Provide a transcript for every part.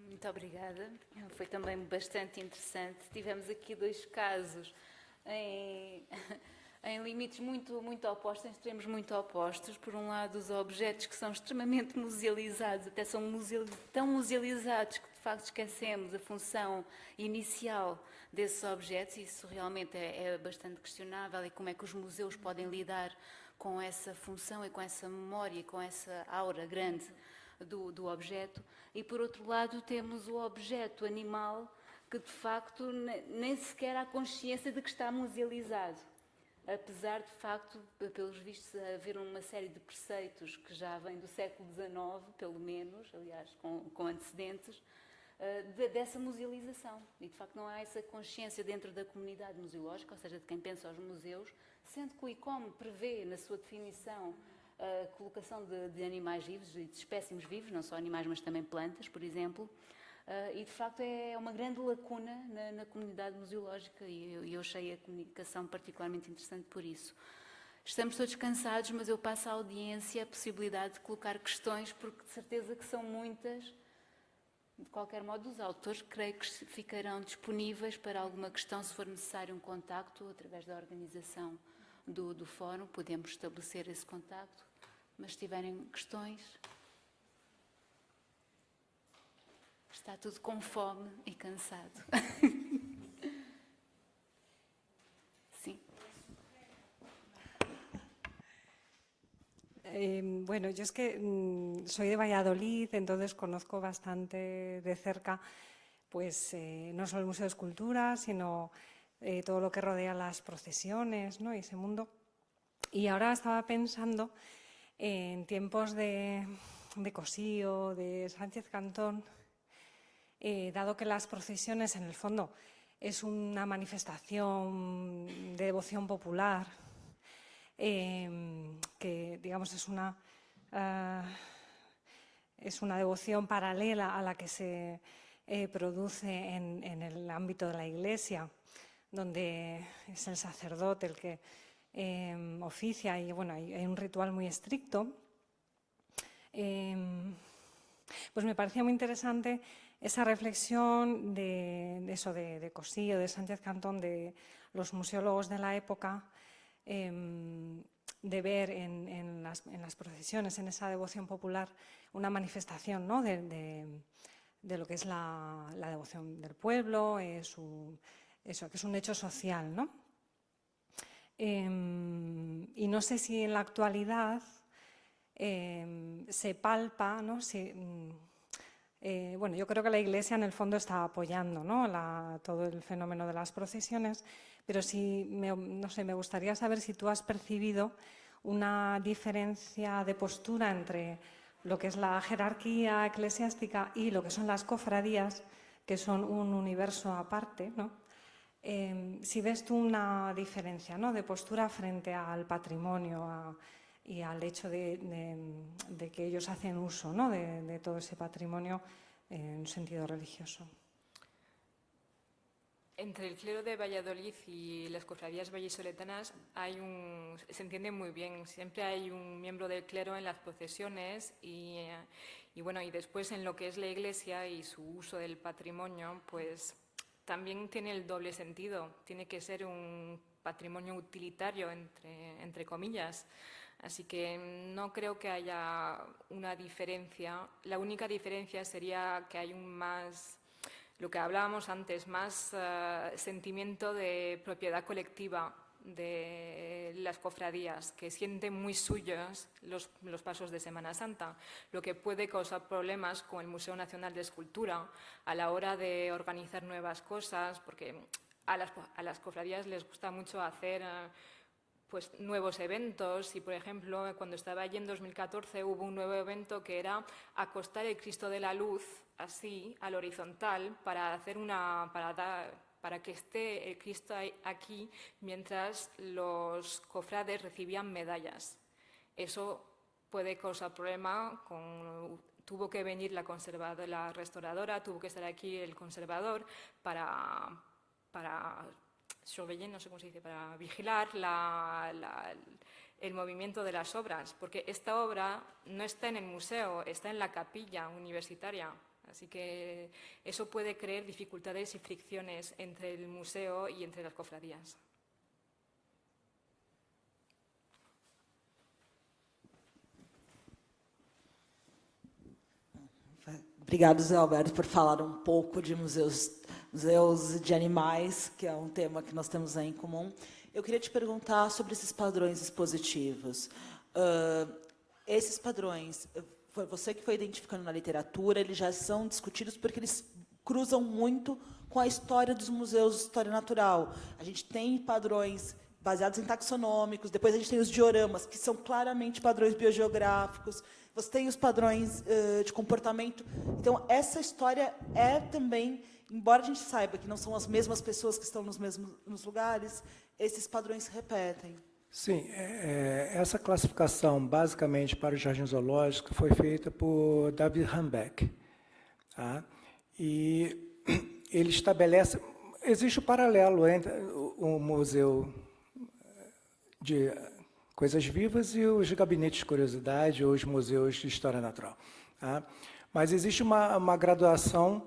Muito obrigada. Foi também bastante interessante. Tivemos aqui dois casos em, em limites muito opostos, em extremos muito opostos. Por um lado, os objetos que são extremamente musealizados, até são tão musealizados que de facto esquecemos a função inicial desses objetos. Isso realmente é bastante questionável, e como é que os museus podem lidar com essa função e com essa memória, com essa aura grande do objeto. E por outro lado temos o objeto animal que de facto nem sequer há consciência de que está musealizado, apesar de facto, pelos vistos, haver uma série de preceitos que já vêm do século XIX, pelo menos, aliás, com antecedentes, dessa musealização. E de facto não há essa consciência dentro da comunidade museológica, ou seja, de quem pensa aos museus, sendo que o ICOM prevê na sua definição a colocação de animais vivos e de espécimes vivos, não só animais, mas também plantas, por exemplo. E de facto é uma grande lacuna na comunidade museológica, e eu achei a comunicação particularmente interessante por isso. Estamos todos cansados, mas eu passo à audiência a possibilidade de colocar questões, porque de certeza que são muitas. De qualquer modo, os autores creio que ficarão disponíveis para alguma questão, se for necessário um contacto, através da organização do fórum, podemos estabelecer esse contacto. Mas se tiverem questões, está tudo com fome e cansado. Sim. Bueno, yo es que soy de Valladolid, entonces conozco bastante de cerca, pues no solo el Museo de Escultura, sino todo lo que rodea las procesiones, ¿no? Y ese mundo. Y ahora estaba pensando en tiempos de Cossío, de Sánchez Cantón, dado que las procesiones en el fondo es una manifestación de devoción popular, que digamos es una devoción paralela a la que se produce en el ámbito de la Iglesia, donde es el sacerdote el que oficia, y bueno, hay un ritual muy estricto. Pues me parecía muy interesante esa reflexión de Cossío, de Sánchez Cantón, de los museólogos de la época, de ver en las procesiones, en esa devoción popular, una manifestación, ¿no? de lo que es la devoción del pueblo, eso, que es un hecho social, ¿no? Y no sé si en la actualidad se palpa, ¿no? Bueno, yo creo que la Iglesia en el fondo está apoyando, ¿no? todo el fenómeno de las procesiones, pero sí, no sé, me gustaría saber si tú has percibido una diferencia de postura entre lo que es la jerarquía eclesiástica y lo que son las cofradías, que son un universo aparte, ¿no? Si ves tú una diferencia, ¿no? De postura frente al patrimonio y al hecho de que ellos hacen uso, ¿no? de todo ese patrimonio en sentido religioso. Entre el clero de Valladolid y las cofradías vallisoletanas se entiende muy bien. Siempre hay un miembro del clero en las procesiones y después en lo que es la Iglesia y su uso del patrimonio, pues también tiene el doble sentido. Tiene que ser un patrimonio utilitario, entre comillas. Así que no creo que haya una diferencia. La única diferencia sería que hay lo que hablábamos antes, más sentimiento de propiedad colectiva de las cofradías, que sienten muy suyos los pasos de Semana Santa, lo que puede causar problemas con el Museo Nacional de Escultura a la hora de organizar nuevas cosas, porque a las cofradías les gusta mucho hacer pues nuevos eventos. Y por ejemplo, cuando estaba allí en 2014 hubo un nuevo evento que era acostar el Cristo de la Luz así al horizontal para que esté el Cristo aquí mientras los cofrades recibían medallas. Eso puede causar problema. Tuvo que venir la restauradora, tuvo que estar aquí el conservador para surveiller, no sé cómo se dice, para vigilar el movimiento de las obras, porque esta obra no está en el museo, está en la capilla universitaria. Así que eso puede crear dificultades y fricciones entre el museo y entre las cofradías. Obrigado, Zé Alberto, por falar um pouco de museus de animais, que é um tema que nós temos aí em comum. Eu queria te perguntar sobre esses padrões expositivos. Esses padrões, foi você que foi identificando na literatura, eles já são discutidos porque eles cruzam muito com a história dos museus de história natural. A gente tem padrões baseados em taxonômicos, depois a gente tem os dioramas, que são claramente padrões biogeográficos, você tem os padrões de comportamento. Então, essa história é também, embora a gente saiba que não são as mesmas pessoas que estão nos lugares, esses padrões se repetem. Sim, essa classificação, basicamente, para o Jardim Zoológico, foi feita por David Hambeck. Tá? E ele estabelece... Existe um paralelo entre o Museu de Coisas Vivas e os gabinetes de curiosidade ou os museus de história natural. Tá? Mas existe uma graduação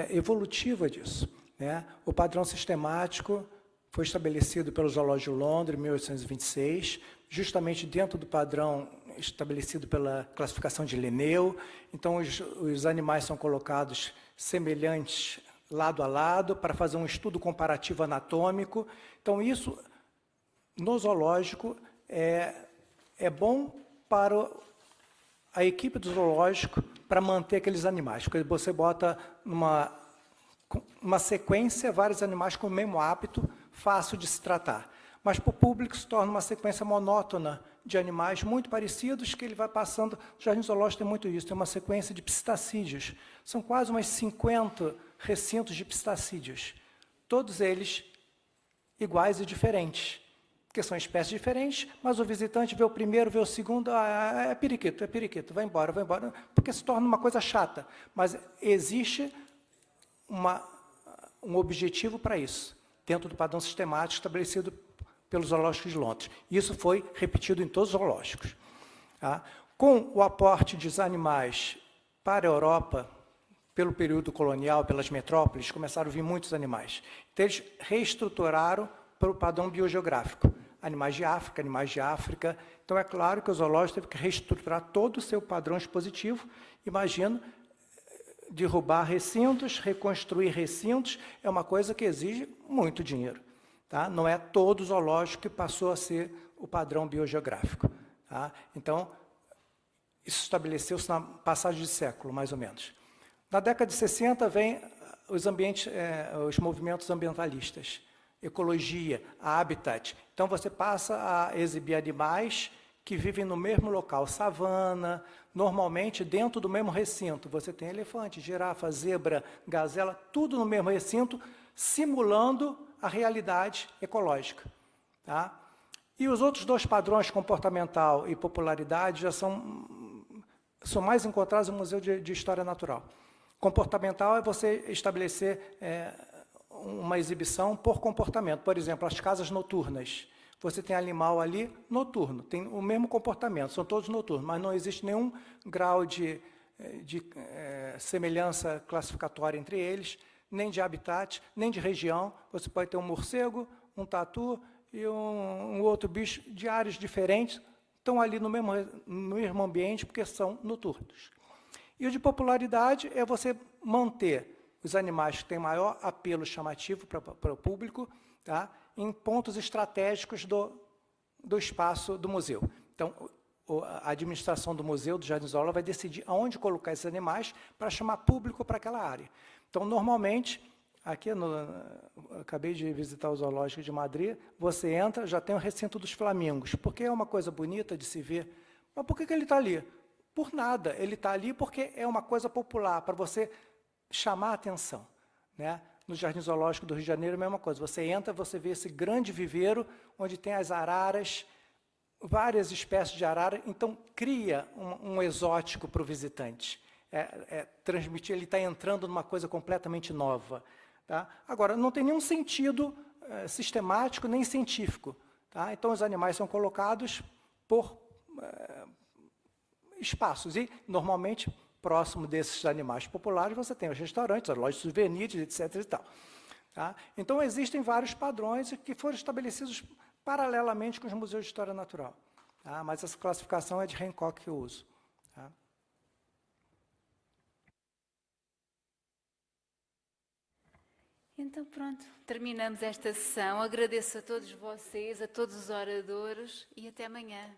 evolutiva disso. Né? O padrão sistemático foi estabelecido pelo Zoológico de Londres, em 1826, justamente dentro do padrão estabelecido pela classificação de Linneu. Então, os animais são colocados semelhantes, lado a lado, para fazer um estudo comparativo anatômico. Então, isso, no zoológico, é bom para a equipe do zoológico para manter aqueles animais, porque você bota numa sequência vários animais com o mesmo hábito, fácil de se tratar. Mas para o público se torna uma sequência monótona de animais muito parecidos que ele vai passando. O Jardim Zoológico tem muito isso, tem uma sequência de psitacídeos. São quase umas 50 recintos de psitacídeos, todos eles iguais e diferentes, porque são espécies diferentes, mas o visitante vê o primeiro, vê o segundo, é periquito, vai embora, porque se torna uma coisa chata. Mas existe um objetivo para isso, dentro do padrão sistemático estabelecido pelo Zoológico de Londres. Isso foi repetido em todos os zoológicos. Tá? Com o aporte dos animais para a Europa, pelo período colonial, pelas metrópoles, começaram a vir muitos animais. Então, eles reestruturaram para o padrão biogeográfico. Animais de África. Então, é claro que o zoológico teve que reestruturar todo o seu padrão expositivo. Imagino, derrubar recintos, reconstruir recintos, é uma coisa que exige muito dinheiro. Tá? Não é todo zoológico que passou a ser o padrão biogeográfico. Tá? Então, isso estabeleceu-se na passagem de século, mais ou menos. Na década de 60, vem os movimentos ambientalistas, ecologia, habitat. Então, você passa a exibir animais que vivem no mesmo local, savana, normalmente dentro do mesmo recinto. Você tem elefante, girafa, zebra, gazela, tudo no mesmo recinto, simulando a realidade ecológica. Tá? E os outros dois padrões, comportamental e popularidade, já são mais encontrados no Museu de História Natural. Comportamental é você estabelecer uma exibição por comportamento. Por exemplo, as casas noturnas. Você tem animal ali noturno, tem o mesmo comportamento, são todos noturnos, mas não existe nenhum grau de semelhança classificatória entre eles, nem de habitat, nem de região. Você pode ter um morcego, um tatu e um outro bicho de áreas diferentes, estão ali no mesmo ambiente porque são noturnos. E o de popularidade é você manter os animais que têm maior apelo chamativo para o público, tá? Em pontos estratégicos do espaço do museu. Então, a administração do museu, do Jardim Zoológico, vai decidir aonde colocar esses animais para chamar público para aquela área. Então, normalmente, aqui, acabei de visitar o Zoológico de Madrid, você entra, já tem o recinto dos flamingos, porque é uma coisa bonita de se ver. Mas por que ele está ali? Por nada, ele está ali porque é uma coisa popular, para você chamar a atenção. Né? No Jardim Zoológico do Rio de Janeiro, a mesma coisa. Você entra, você vê esse grande viveiro, onde tem as araras, várias espécies de arara, então cria um exótico para o visitante. Transmitir, ele está entrando numa coisa completamente nova. Tá? Agora, não tem nenhum sentido sistemático nem científico. Tá? Então, os animais são colocados por espaços, e, normalmente, próximo desses animais populares, você tem os restaurantes, as lojas de souvenirs, etc. e tal. Tá? Então, existem vários padrões que foram estabelecidos paralelamente com os museus de história natural. Tá? Mas essa classificação é de Hancock que eu uso. Tá? Então, pronto, terminamos esta sessão. Agradeço a todos vocês, a todos os oradores e até amanhã.